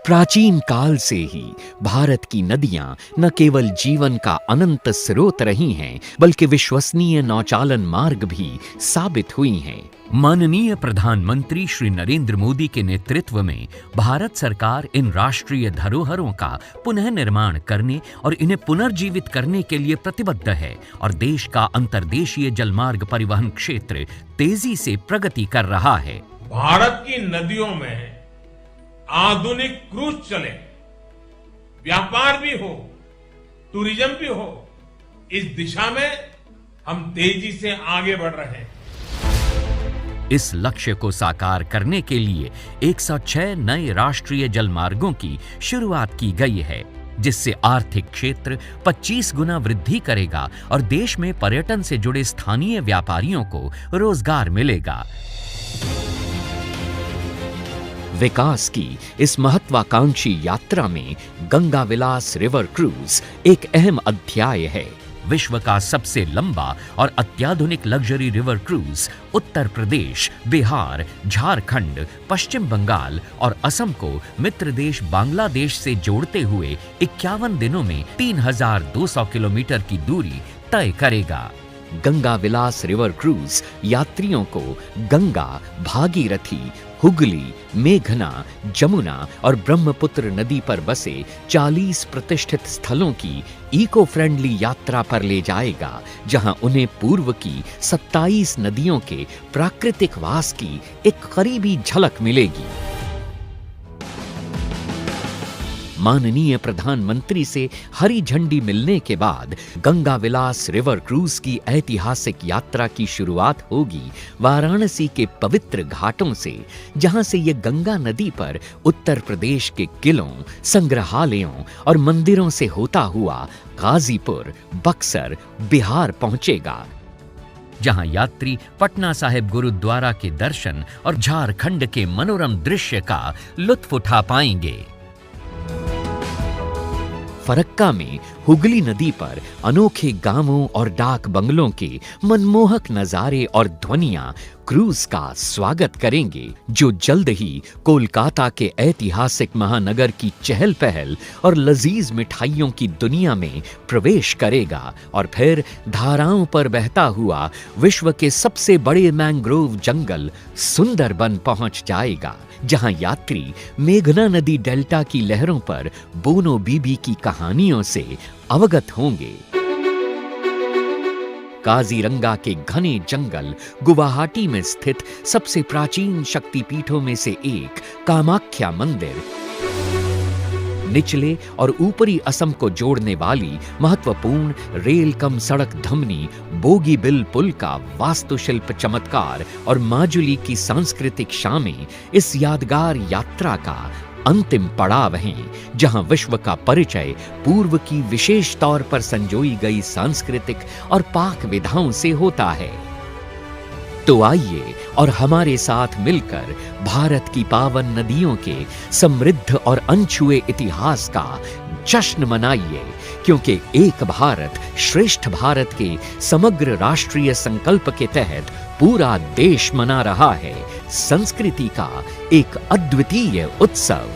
प्राचीन काल से ही भारत की नदियां न केवल जीवन का अनंत स्रोत रही हैं, बल्कि विश्वसनीय नौचालन मार्ग भी साबित हुई हैं। माननीय प्रधानमंत्री श्री नरेंद्र मोदी के नेतृत्व में भारत सरकार इन राष्ट्रीय धरोहरों का पुनः निर्माण करने और इन्हें पुनर्जीवित करने के लिए प्रतिबद्ध है और देश का अंतर्देशीय जलमार्ग परिवहन क्षेत्र तेजी से प्रगति कर रहा है। भारत की नदियों में आधुनिक क्रूज चले, व्यापार भी हो, टूरिज्म भी हो, इस दिशा में हम तेजी से आगे बढ़ रहे हैं। इस लक्ष्य को साकार करने के लिए 106 नए राष्ट्रीय जलमार्गों की शुरुआत की गई है, जिससे आर्थिक क्षेत्र 25 गुना वृद्धि करेगा और देश में पर्यटन से जुड़े स्थानीय व्यापारियों को रोजगार मिलेगा। विकास की इस महत्वाकांक्षी यात्रा में गंगा विलास रिवर क्रूज एक अहम अध्याय है। विश्व का सबसे लंबा और अत्याधुनिक luxury river cruise Uttar Pradesh, Bihar, Jharkhand, पश्चिम बंगाल और असम को मित्र देश बांग्लादेश से जोड़ते हुए 51 दिनों में 3200 किलोमीटर की दूरी तय करेगा। गंगा विलास रिवर क्रूज यात्रियों को गंगा, भागीरथी, हुगली, मेघना, जमुना और ब्रह्मपुत्र नदी पर बसे 40 प्रतिष्ठित स्थलों की इको फ्रेंडली यात्रा पर ले जाएगा, जहां उन्हें पूर्व की 27 नदियों के प्राकृतिक वास की एक करीबी झलक मिलेगी। माननीय प्रधानमंत्री से हरी झंडी मिलने के बाद गंगा विलास रिवर क्रूज की ऐतिहासिक यात्रा की शुरुआत होगी वाराणसी के पवित्र घाटों से, जहां से ये गंगा नदी पर उत्तर प्रदेश के किलों, संग्रहालयों और मंदिरों से होता हुआ गाजीपुर, बक्सर, बिहार पहुंचेगा, जहां यात्री पटना साहिब गुरुद्वारा के दर्शन और झारखंड के मनोरम दृश्य का लुत्फ उठा पाएंगे। फरक्का में हुगली नदी पर अनोखे गांवों और डाक बंगलों के मनमोहक नजारे और ध्वनियां क्रूज का स्वागत करेंगे, जो जल्द ही कोलकाता के ऐतिहासिक महानगर की चहल पहल और लजीज मिठाइयों की दुनिया में प्रवेश करेगा और फिर धाराओं पर बहता हुआ विश्व के सबसे बड़े मैंग्रोव जंगल सुंदरबन पहुंच जाएगा, जहां यात्री मेघना नदी डेल्टा की लहरों पर बोनो बीबी की कहानियों से अवगत होंगे। काजीरंगा के घने जंगल गुवाहाटी में स्थित सबसे प्राचीन शक्तिपीठों में से एक कामाख्या मंदिर, निचले और ऊपरी असम को जोड़ने वाली महत्वपूर्ण रेल कम सड़क धमनी बोगीबिल पुल का वास्तुशिल्प चमत्कार और माजुली की सांस्कृतिक शामें इस यादगार यात्रा का अंतिम पड़ाव हैं, जहां विश्व का परिचय पूर्व की विशेष तौर पर संजोई गई सांस्कृतिक और पाक विधाओं से होता है। तो आइए और हमारे साथ मिलकर भारत की पावन नदियों के समृद्ध और अनछुए इतिहास का जश्न मनाइए, क्योंकि एक भारत श्रेष्ठ भारत के समग्र राष्ट्रीय संकल्प के तहत पूरा देश मना रहा है संस्कृति का एक अद्वितीय उत्सव।